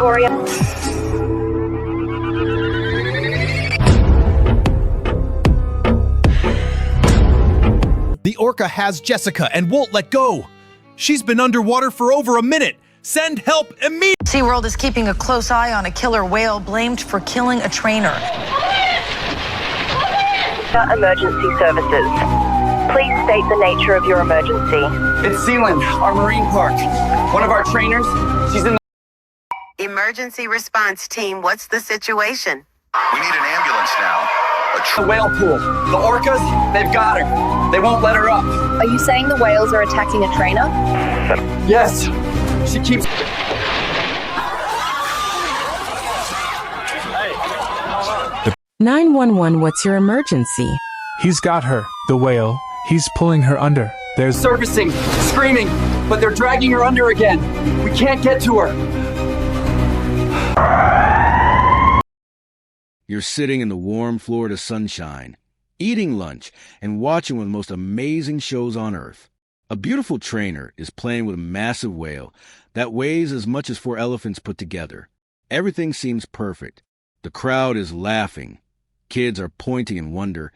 Victoria. The orca has Jessica and won't let go. She's been underwater for over a minute. Send help immediately. SeaWorld is keeping a close eye on a killer whale blamed for killing a trainer. Emergency services. Please state the nature of your emergency. It's Sealand, our marine park. One of our trainers, she's in the... Emergency response team, what's the situation? We need an ambulance now. The whale pool. The orcas, they've got her. They won't let her up. Are you saying the whales are attacking a trainer? Yes. She keeps... 911, what's your emergency? He's got her, the whale. He's pulling her under. There's surfacing, screaming, but they're dragging her under again. We can't get to her. You're sitting in the warm Florida sunshine, eating lunch, and watching one of the most amazing shows on Earth. A beautiful trainer is playing with a massive whale that weighs as much as 4 elephants put together. Everything seems perfect. The crowd is laughing. Kids are pointing in wonder,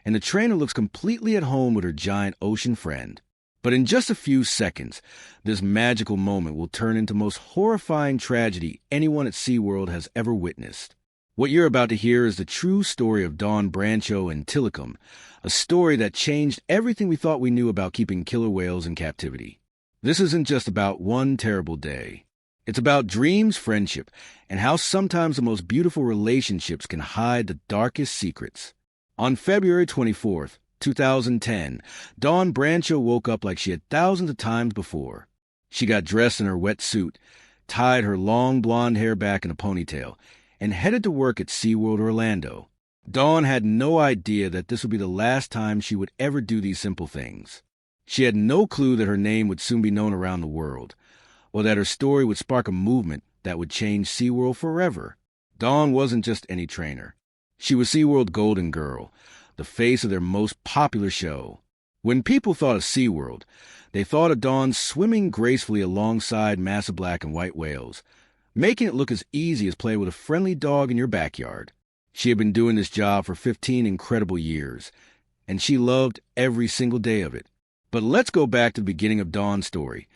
and the trainer looks completely at home with her giant ocean friend. But in just a few seconds, this magical moment will turn into the most horrifying tragedy anyone at SeaWorld has ever witnessed. What you're about to hear is the true story of Dawn Brancho and Tilikum, a story that changed everything we thought we knew about keeping killer whales in captivity. This isn't just about one terrible day. It's about dreams, friendship, and how sometimes the most beautiful relationships can hide the darkest secrets. On February 24th, 2010, Dawn Brancho woke up like she had thousands of times before. She got dressed in her wet suit, tied her long blonde hair back in a ponytail, and headed to work at SeaWorld Orlando. Dawn had no idea that this would be the last time she would ever do these simple things. She had no clue that her name would soon be known around the world, or that her story would spark a movement that would change SeaWorld forever. Dawn wasn't just any trainer. She was SeaWorld Golden Girl, the face of their most popular show. When people thought of SeaWorld, they thought of Dawn swimming gracefully alongside massive black and white whales, making it look as easy as playing with a friendly dog in your backyard. She had been doing this job for 15 incredible years, and she loved every single day of it. But let's go back to the beginning of Dawn's story,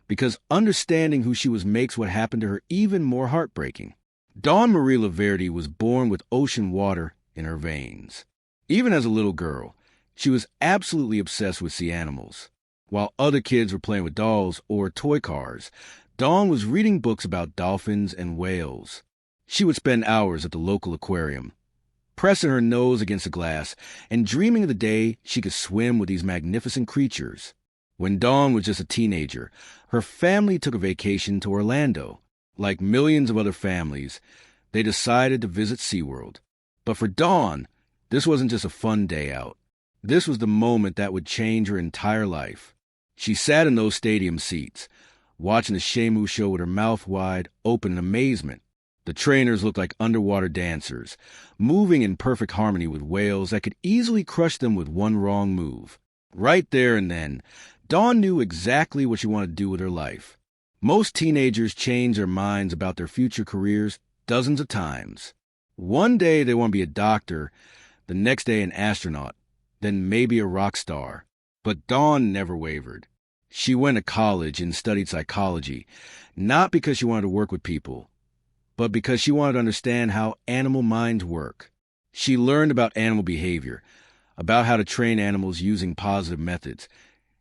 because understanding who she was makes what happened to her even more heartbreaking. Dawn Marie Laverty was born with ocean water in her veins. Even as a little girl, she was absolutely obsessed with sea animals. While other kids were playing with dolls or toy cars, Dawn was reading books about dolphins and whales. She would spend hours at the local aquarium, pressing her nose against the glass and dreaming of the day she could swim with these magnificent creatures. When Dawn was just a teenager, her family took a vacation to Orlando. Like millions of other families, they decided to visit SeaWorld. But for Dawn, this wasn't just a fun day out. This was the moment that would change her entire life. She sat in those stadium seats, watching the Shamu show with her mouth wide open in amazement. The trainers looked like underwater dancers, moving in perfect harmony with whales that could easily crush them with one wrong move. Right there and then, Dawn knew exactly what she wanted to do with her life. Most teenagers change their minds about their future careers dozens of times. One day they want to be a doctor, the next day an astronaut, then maybe a rock star. But Dawn never wavered. She went to college and studied psychology, not because she wanted to work with people, but because she wanted to understand how animal minds work. She learned about animal behavior, about how to train animals using positive methods,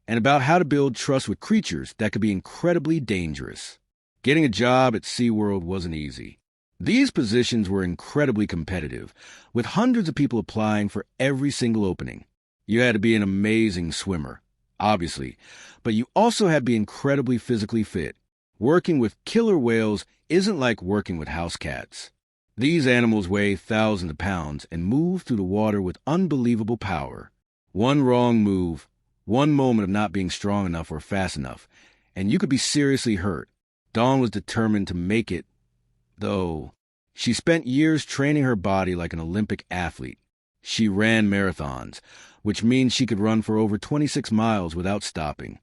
and about how to build trust with creatures that could be incredibly dangerous. Getting a job at SeaWorld wasn't easy. These positions were incredibly competitive, with hundreds of people applying for every single opening. You had to be an amazing swimmer, obviously, but you also had to be incredibly physically fit. Working with killer whales isn't like working with house cats. These animals weigh thousands of pounds and move through the water with unbelievable power. One wrong move, one moment of not being strong enough or fast enough, and you could be seriously hurt. Dawn was determined to make it, though. She spent years training her body like an Olympic athlete. She ran marathons, which means she could run for over 26 miles without stopping.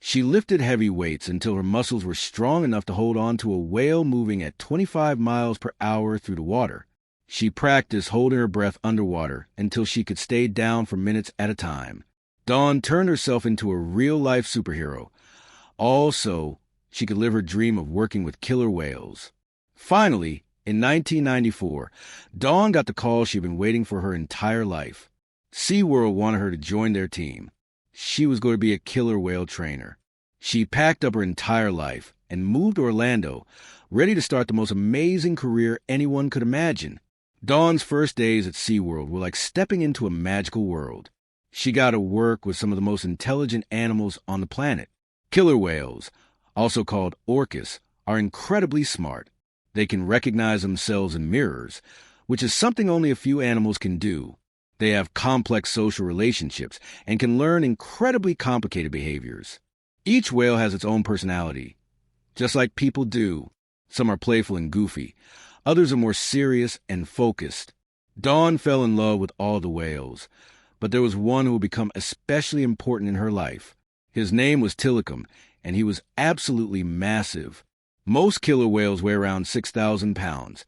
She lifted heavy weights until her muscles were strong enough to hold on to a whale moving at 25 miles per hour through the water. She practiced holding her breath underwater until she could stay down for minutes at a time. Dawn turned herself into a real-life superhero. Also, she could live her dream of working with killer whales. Finally, in 1994, Dawn got the call she'd been waiting for her entire life. SeaWorld wanted her to join their team. She was going to be a killer whale trainer. She packed up her entire life and moved to Orlando, ready to start the most amazing career anyone could imagine. Dawn's first days at SeaWorld were like stepping into a magical world. She got to work with some of the most intelligent animals on the planet. Killer whales, also called orcas, are incredibly smart. They can recognize themselves in mirrors, which is something only a few animals can do. They have complex social relationships and can learn incredibly complicated behaviors. Each whale has its own personality, just like people do. Some are playful and goofy. Others are more serious and focused. Dawn fell in love with all the whales, but there was one who would become especially important in her life. His name was Tilikum, and he was absolutely massive. Most killer whales weigh around 6,000 pounds,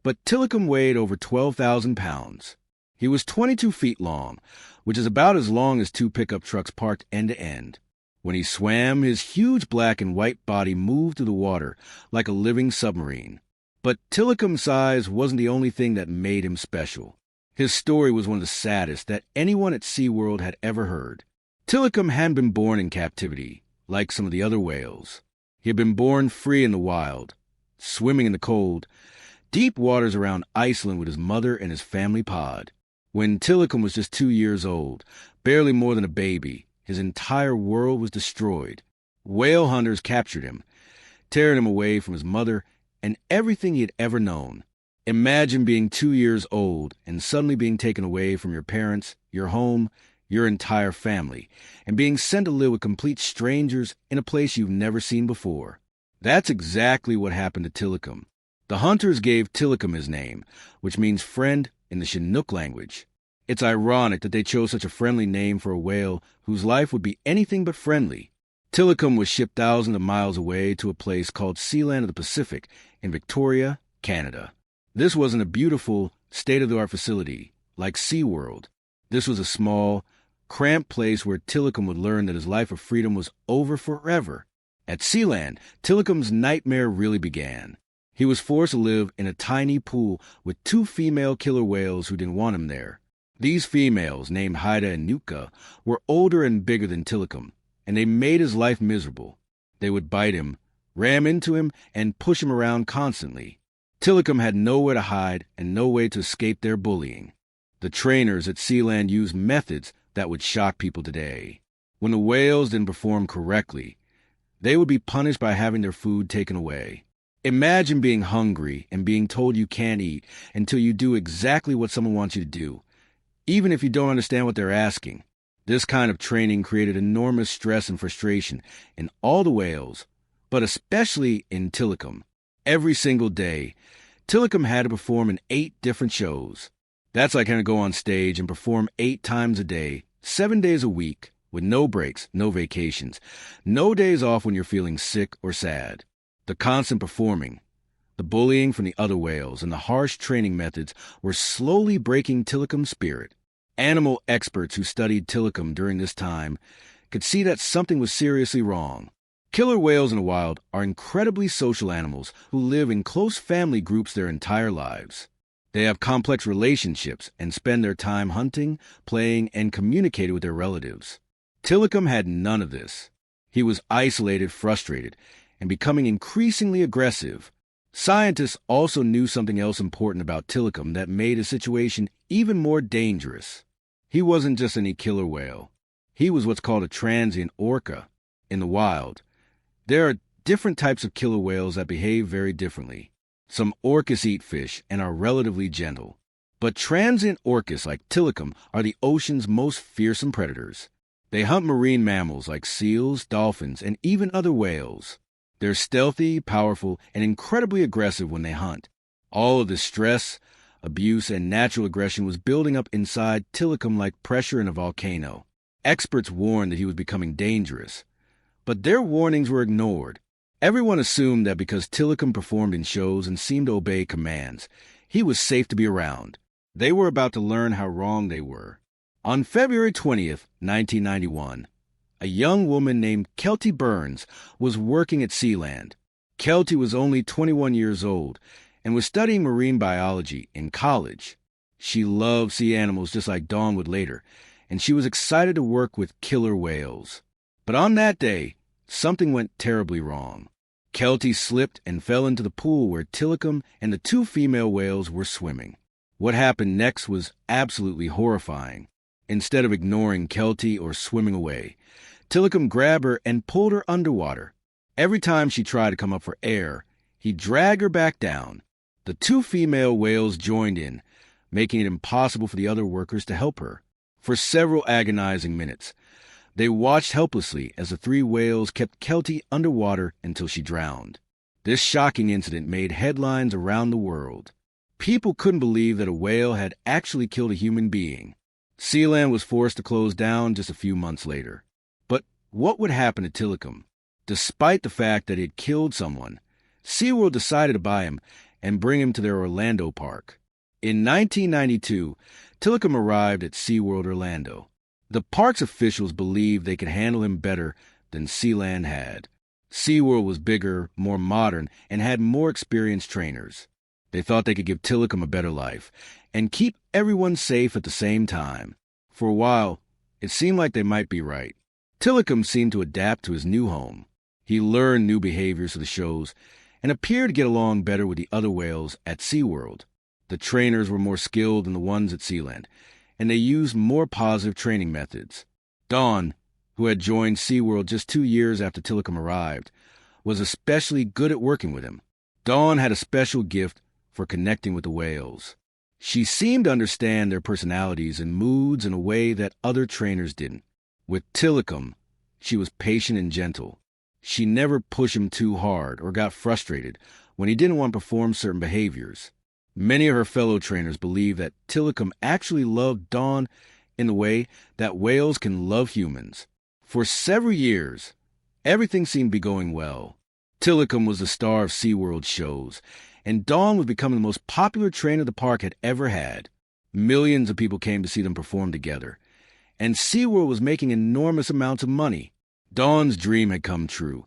but Tilikum weighed over 12,000 pounds. He was 22 feet long, which is about as long as 2 pickup trucks parked end to end. When he swam, his huge black and white body moved through the water like a living submarine. But Tilikum's size wasn't the only thing that made him special. His story was one of the saddest that anyone at SeaWorld had ever heard. Tilikum hadn't been born in captivity, like some of the other whales. He had been born free in the wild, swimming in the cold, deep waters around Iceland with his mother and his family pod. When Tilikum was just 2 years old, barely more than a baby, his entire world was destroyed. Whale hunters captured him, tearing him away from his mother and everything he had ever known. Imagine being 2 years old and suddenly being taken away from your parents, your home, your entire family, and being sent to live with complete strangers in a place you've never seen before. That's exactly what happened to Tilikum. The hunters gave Tilikum his name, which means friend in the Chinook language. It's ironic that they chose such a friendly name for a whale whose life would be anything but friendly. Tilikum was shipped thousands of miles away to a place called Sealand of the Pacific in Victoria, Canada. This wasn't a beautiful, state-of-the-art facility like SeaWorld. This was a small, cramped place where Tilikum would learn that his life of freedom was over forever. At Sealand, Tilikum's nightmare really began. He was forced to live in a tiny pool with 2 female killer whales who didn't want him there. These females, named Haida and Nuka, were older and bigger than Tilikum, and they made his life miserable. They would bite him, ram into him, and push him around constantly. Tilikum had nowhere to hide and no way to escape their bullying. The trainers at Sealand used methods that would shock people today. When the whales didn't perform correctly, they would be punished by having their food taken away. Imagine being hungry and being told you can't eat until you do exactly what someone wants you to do, even if you don't understand what they're asking. This kind of training created enormous stress and frustration in all the whales, but especially in Tilikum. Every single day, Tilikum had to perform in 8 different shows. That's like having to go on stage and perform 8 times a day, 7 days a week, with no breaks, no vacations, no days off when you're feeling sick or sad. The constant performing, the bullying from the other whales, and the harsh training methods were slowly breaking Tilikum's spirit. Animal experts who studied Tilikum during this time could see that something was seriously wrong. Killer whales in the wild are incredibly social animals who live in close family groups their entire lives. They have complex relationships and spend their time hunting, playing, and communicating with their relatives. Tilikum had none of this. He was isolated, frustrated, and becoming increasingly aggressive. Scientists also knew something else important about Tilikum that made his situation even more dangerous. He wasn't just any killer whale. He was what's called a transient orca. In the wild, there are different types of killer whales that behave very differently. Some orcas eat fish and are relatively gentle. But transient orcas like Tilikum are the ocean's most fearsome predators. They hunt marine mammals like seals, dolphins, and even other whales. They're stealthy, powerful, and incredibly aggressive when they hunt. All of the stress, abuse, and natural aggression was building up inside Tilikum like pressure in a volcano. Experts warned that he was becoming dangerous, But their warnings were ignored. Everyone assumed that because Tilikum performed in shows and seemed to obey commands, he was safe to be around. They were about to learn how wrong they were. On February 20th, 1991, a young woman named Kelty Burns was working at Sealand. Kelty was only 21 years old and was studying marine biology in college. She loved sea animals just like Dawn would later, and she was excited to work with killer whales. But on that day, something went terribly wrong. Kelty slipped and fell into the pool where Tilikum and the two female whales were swimming. What happened next was absolutely horrifying. Instead of ignoring Kelty or swimming away, Tilikum grabbed her and pulled her underwater. Every time she tried to come up for air, he dragged her back down. The two female whales joined in, making it impossible for the other workers to help her. For several agonizing minutes, they watched helplessly as the three whales kept Kelty underwater until she drowned. This shocking incident made headlines around the world. People couldn't believe that a whale had actually killed a human being. Sealand was forced to close down just a few months later. But what would happen to Tilikum? Despite the fact that he had killed someone, SeaWorld decided to buy him and bring him to their Orlando park. In 1992, Tilikum arrived at SeaWorld Orlando. The park's officials believed they could handle him better than Sealand had. SeaWorld was bigger, more modern, and had more experienced trainers. They thought they could give Tilikum a better life and keep everyone safe at the same time. For a while, it seemed like they might be right. Tilikum seemed to adapt to his new home. He learned new behaviors for the shows and appeared to get along better with the other whales at SeaWorld. The trainers were more skilled than the ones at Sealand, and they used more positive training methods. Dawn, who had joined SeaWorld just 2 years after Tilikum arrived, was especially good at working with him. Dawn had a special gift for connecting with the whales. She seemed to understand their personalities and moods in a way that other trainers didn't. With Tilikum, she was patient and gentle. She never pushed him too hard or got frustrated when he didn't want to perform certain behaviors. Many of her fellow trainers believe that Tilikum actually loved Dawn in the way that whales can love humans. For several years, everything seemed to be going well. Tilikum was the star of SeaWorld shows, and Dawn was becoming the most popular trainer the park had ever had. Millions of people came to see them perform together, and SeaWorld was making enormous amounts of money. Dawn's dream had come true,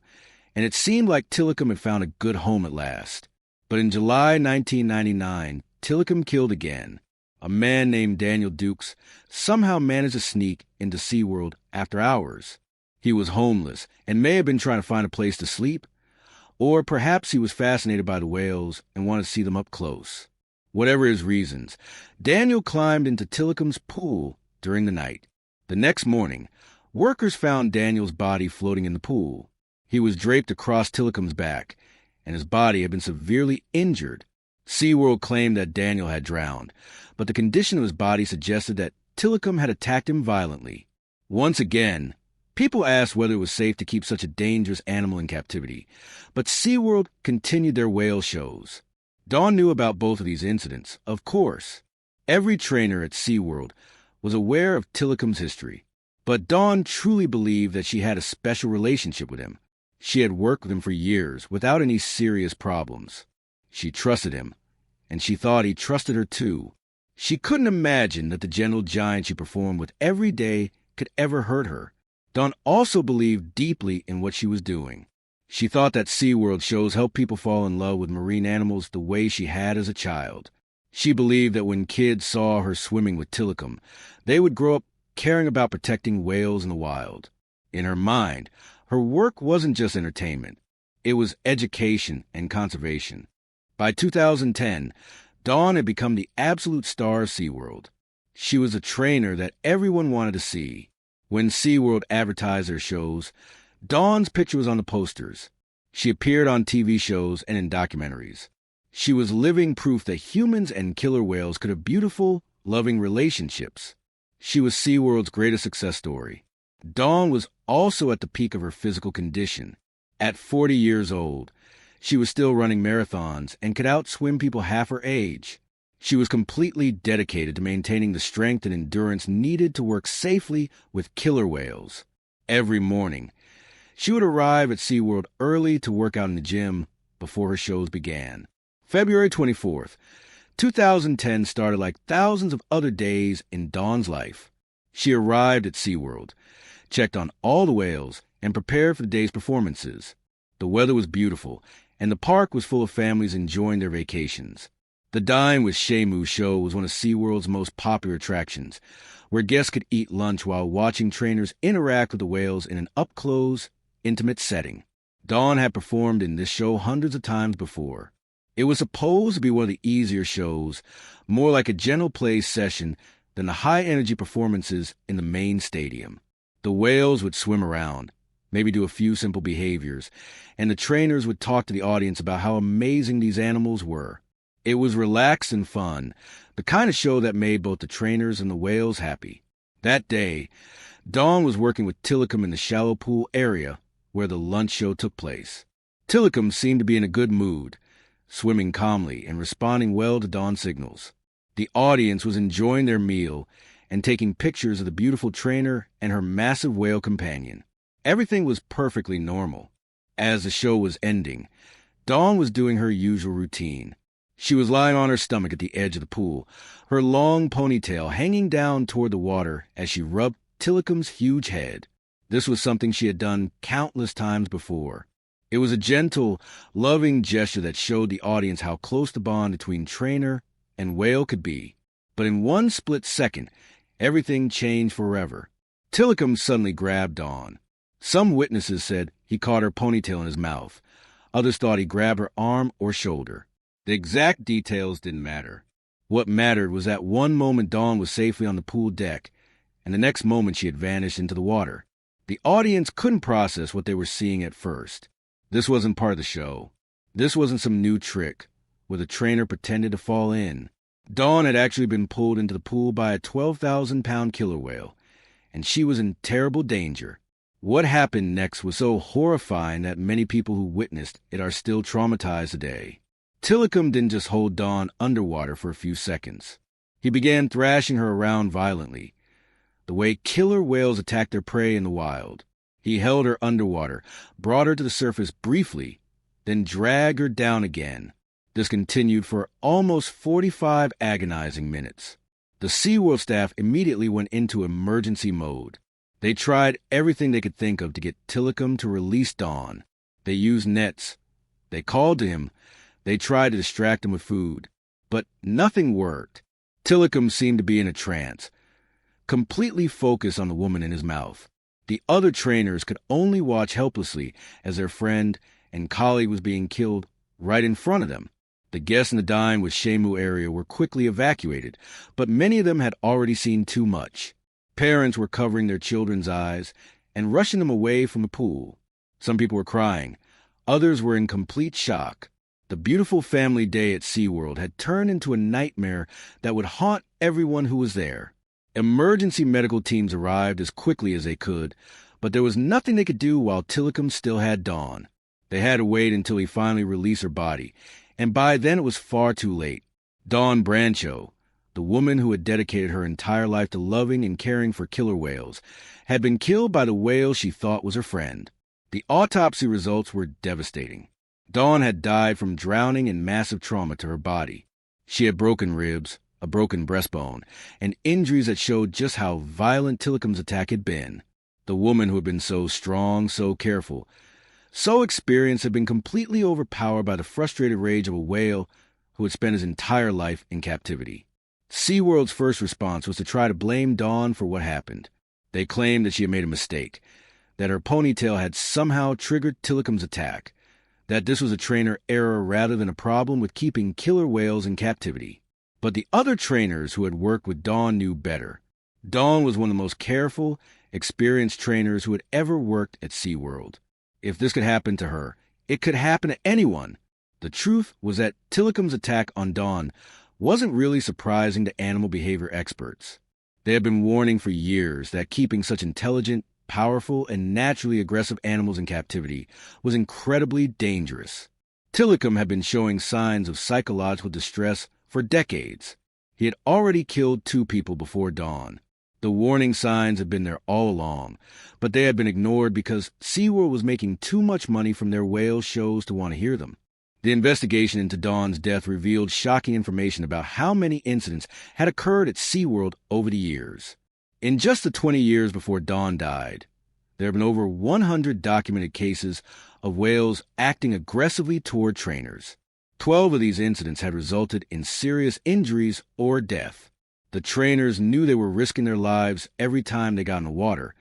and it seemed like Tilikum had found a good home at last. But in July 1999, Tilikum killed again. A man named Daniel Dukes somehow managed to sneak into SeaWorld after hours. He was homeless and may have been trying to find a place to sleep, or perhaps he was fascinated by the whales and wanted to see them up close. Whatever his reasons, Daniel climbed into Tilikum's pool during the night. The next morning, workers found Daniel's body floating in the pool. He was draped across Tilikum's back, and his body had been severely injured. SeaWorld claimed that Daniel had drowned, but the condition of his body suggested that Tilikum had attacked him violently. Once again, people asked whether it was safe to keep such a dangerous animal in captivity, but SeaWorld continued their whale shows. Dawn knew about both of these incidents, of course. Every trainer at SeaWorld was aware of Tilikum's history, but Dawn truly believed that she had a special relationship with him. She had worked with him for years without any serious problems. She trusted him, and she thought he trusted her too. She couldn't imagine that the gentle giant she performed with every day could ever hurt her. Dawn also believed deeply in what she was doing. She thought that SeaWorld shows help people fall in love with marine animals the way she had as a child. She believed that when kids saw her swimming with Tilikum, they would grow up caring about protecting whales in the wild. In her mind, her work wasn't just entertainment. It was education and conservation. By 2010, Dawn had become the absolute star of SeaWorld. She was a trainer that everyone wanted to see. When SeaWorld advertised their shows, Dawn's picture was on the posters. She appeared on TV shows and in documentaries. She was living proof that humans and killer whales could have beautiful, loving relationships. She was SeaWorld's greatest success story. Dawn was also at the peak of her physical condition. At 40 years old, she was still running marathons and could outswim people half her age. She was completely dedicated to maintaining the strength and endurance needed to work safely with killer whales. Every morning, She would arrive at SeaWorld early to work out in the gym before her shows began. February 24th, 2010 started like thousands of other days in Dawn's life. She arrived at SeaWorld, checked on all the whales, and prepared for the day's performances. The weather was beautiful, and the park was full of families enjoying their vacations. The Dine with Shamu show was one of SeaWorld's most popular attractions, where guests could eat lunch while watching trainers interact with the whales in an up-close, intimate setting. Dawn had performed in this show hundreds of times before. It was supposed to be one of the easier shows, more like a gentle play session than the high-energy performances in the main stadium. The whales would swim around, maybe do a few simple behaviors, and the trainers would talk to the audience about how amazing these animals were. It was relaxed and fun, the kind of show that made both the trainers and the whales happy. That day, Dawn was working with Tilikum in the shallow pool area where the lunch show took place. Tilikum seemed to be in a good mood, swimming calmly and responding well to Dawn's signals. The audience was enjoying their meal and taking pictures of the beautiful trainer and her massive whale companion. Everything was perfectly normal. As the show was ending, Dawn was doing her usual routine. She was lying on her stomach at the edge of the pool, her long ponytail hanging down toward the water as she rubbed Tilikum's huge head. This was something she had done countless times before. It was a gentle, loving gesture that showed the audience how close the bond between trainer and whale could be. But in one split second, everything changed forever. Tilikum suddenly grabbed Dawn. Some witnesses said he caught her ponytail in his mouth. Others thought he grabbed her arm or shoulder. The exact details didn't matter. What mattered was that one moment Dawn was safely on the pool deck, and the next moment she had vanished into the water. The audience couldn't process what they were seeing at first. This wasn't part of the show. This wasn't some new trick where the trainer pretended to fall in. Dawn had actually been pulled into the pool by a 12,000-pound killer whale, and she was in terrible danger. What happened next was so horrifying that many people who witnessed it are still traumatized today. Tilikum didn't just hold Dawn underwater for a few seconds. He began thrashing her around violently, the way killer whales attack their prey in the wild. He held her underwater, brought her to the surface briefly, then dragged her down again. This continued for almost 45 agonizing minutes. The SeaWorld staff immediately went into emergency mode. They tried everything they could think of to get Tilikum to release Dawn. They used nets. They called to him. They tried to distract him with food. But nothing worked. Tilikum seemed to be in a trance, completely focused on the woman in his mouth. The other trainers could only watch helplessly as their friend and colleague was being killed right in front of them. The guests in the Dine with Shamu area were quickly evacuated, but many of them had already seen too much. Parents were covering their children's eyes and rushing them away from the pool. Some people were crying. Others were in complete shock. The beautiful family day at SeaWorld had turned into a nightmare that would haunt everyone who was there. Emergency medical teams arrived as quickly as they could, but there was nothing they could do while Tilikum still had Dawn. They had to wait until he finally released her body, and by then it was far too late. Dawn Brancho, the woman who had dedicated her entire life to loving and caring for killer whales, had been killed by the whale she thought was her friend. The autopsy results were devastating. Dawn had died from drowning and massive trauma to her body. She had broken ribs, a broken breastbone, and injuries that showed just how violent Tilikum's attack had been. The woman who had been so strong, so careful, so experienced had been completely overpowered by the frustrated rage of a whale who had spent his entire life in captivity. SeaWorld's first response was to try to blame Dawn for what happened. They claimed that she had made a mistake, that her ponytail had somehow triggered Tilikum's attack, that this was a trainer error rather than a problem with keeping killer whales in captivity. But the other trainers who had worked with Dawn knew better. Dawn was one of the most careful, experienced trainers who had ever worked at SeaWorld. If this could happen to her, it could happen to anyone. The truth was that Tilikum's attack on Dawn wasn't really surprising to animal behavior experts. They had been warning for years that keeping such intelligent, powerful, and naturally aggressive animals in captivity was incredibly dangerous. Tilikum had been showing signs of psychological distress for decades. He had already killed 2 people before Dawn. The warning signs had been there all along, but they had been ignored because SeaWorld was making too much money from their whale shows to want to hear them. The investigation into Dawn's death revealed shocking information about how many incidents had occurred at SeaWorld over the years. In just the 20 years before Dawn died, there have been over 100 documented cases of whales acting aggressively toward trainers. 12 of these incidents had resulted in serious injuries or death. The trainers knew they were risking their lives every time they got in the water,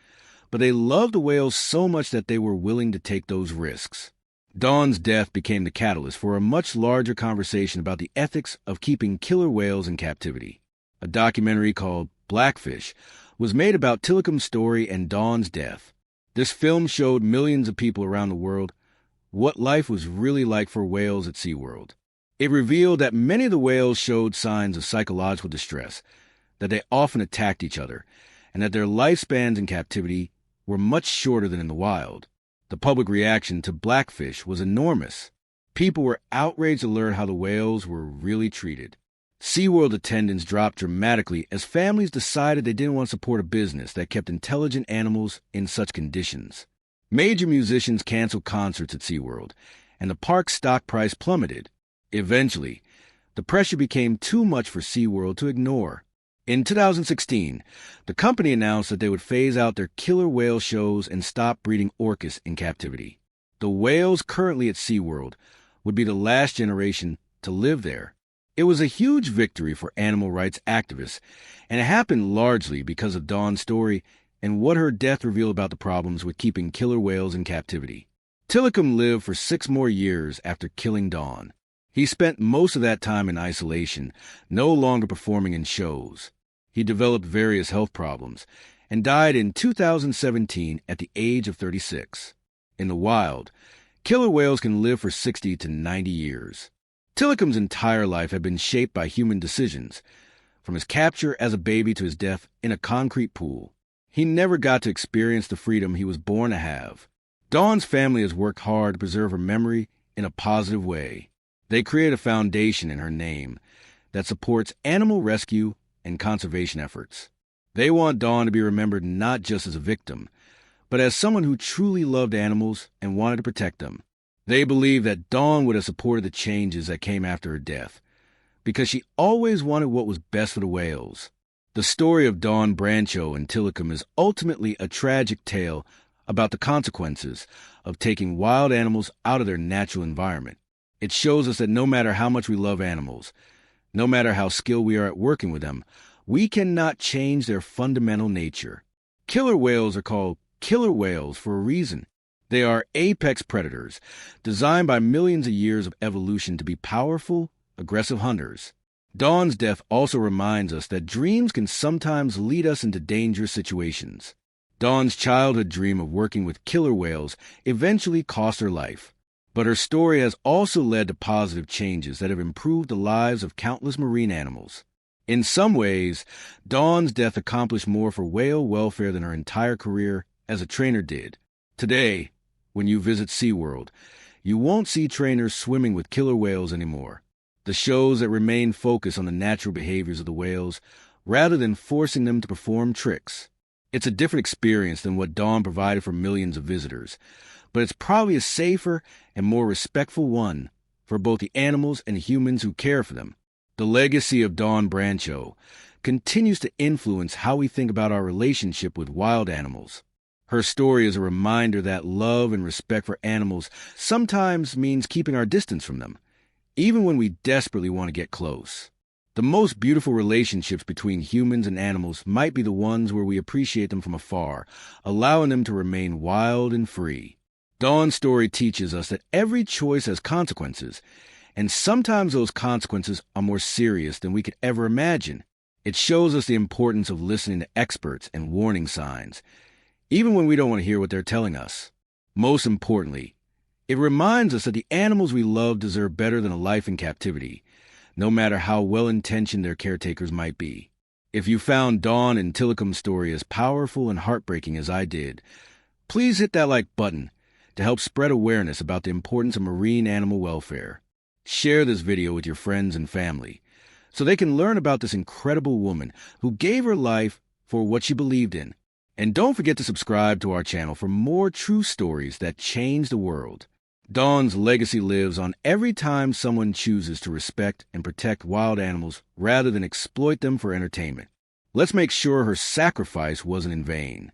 but they loved the whales so much that they were willing to take those risks. Dawn's death became the catalyst for a much larger conversation about the ethics of keeping killer whales in captivity. A documentary called Blackfish was made about Tilikum's story and Dawn's death. This film showed millions of people around the world what life was really like for whales at SeaWorld. It revealed that many of the whales showed signs of psychological distress, that they often attacked each other, and that their lifespans in captivity were much shorter than in the wild. The public reaction to Blackfish was enormous. People were outraged to learn how the whales were really treated. SeaWorld attendance dropped dramatically as families decided they didn't want to support a business that kept intelligent animals in such conditions. Major musicians canceled concerts at SeaWorld, and the park's stock price plummeted. Eventually, the pressure became too much for SeaWorld to ignore. In 2016, the company announced that they would phase out their killer whale shows and stop breeding orcas in captivity. The whales currently at SeaWorld would be the last generation to live there. It was a huge victory for animal rights activists, and it happened largely because of Dawn's story and what her death revealed about the problems with keeping killer whales in captivity. Tilikum lived for 6 more years after killing Dawn. He spent most of that time in isolation, no longer performing in shows. He developed various health problems and died in 2017 at the age of 36. In the wild, killer whales can live for 60 to 90 years. Tilikum's entire life had been shaped by human decisions, from his capture as a baby to his death in a concrete pool. He never got to experience the freedom he was born to have. Dawn's family has worked hard to preserve her memory in a positive way. They create a foundation in her name that supports animal rescue and conservation efforts. They want Dawn to be remembered not just as a victim, but as someone who truly loved animals and wanted to protect them. They believe that Dawn would have supported the changes that came after her death, because she always wanted what was best for the whales. The story of Dawn Brancheau and Tilikum is ultimately a tragic tale about the consequences of taking wild animals out of their natural environment. It shows us that no matter how much we love animals, no matter how skilled we are at working with them, we cannot change their fundamental nature. Killer whales are called killer whales for a reason. They are apex predators, designed by millions of years of evolution to be powerful, aggressive hunters. Dawn's death also reminds us that dreams can sometimes lead us into dangerous situations. Dawn's childhood dream of working with killer whales eventually cost her life. But her story has also led to positive changes that have improved the lives of countless marine animals. In some ways, Dawn's death accomplished more for whale welfare than her entire career as a trainer did. Today, when you visit SeaWorld, you won't see trainers swimming with killer whales anymore. The shows that remain focus on the natural behaviors of the whales rather than forcing them to perform tricks. It's a different experience than what Dawn provided for millions of visitors, but it's probably a safer and more respectful one for both the animals and humans who care for them. The legacy of Dawn Brancheau continues to influence how we think about our relationship with wild animals. Her story is a reminder that love and respect for animals sometimes means keeping our distance from them, even when we desperately want to get close. The most beautiful relationships between humans and animals might be the ones where we appreciate them from afar, allowing them to remain wild and free. Dawn's story teaches us that every choice has consequences, and sometimes those consequences are more serious than we could ever imagine. It shows us the importance of listening to experts and warning signs, even when we don't want to hear what they're telling us. Most importantly, it reminds us that the animals we love deserve better than a life in captivity, no matter how well-intentioned their caretakers might be. If you found Dawn and Tilikum's story as powerful and heartbreaking as I did, please hit that like button to help spread awareness about the importance of marine animal welfare. Share this video with your friends and family so they can learn about this incredible woman who gave her life for what she believed in. And don't forget to subscribe to our channel for more true stories that change the world. Dawn's legacy lives on every time someone chooses to respect and protect wild animals rather than exploit them for entertainment. Let's make sure her sacrifice wasn't in vain.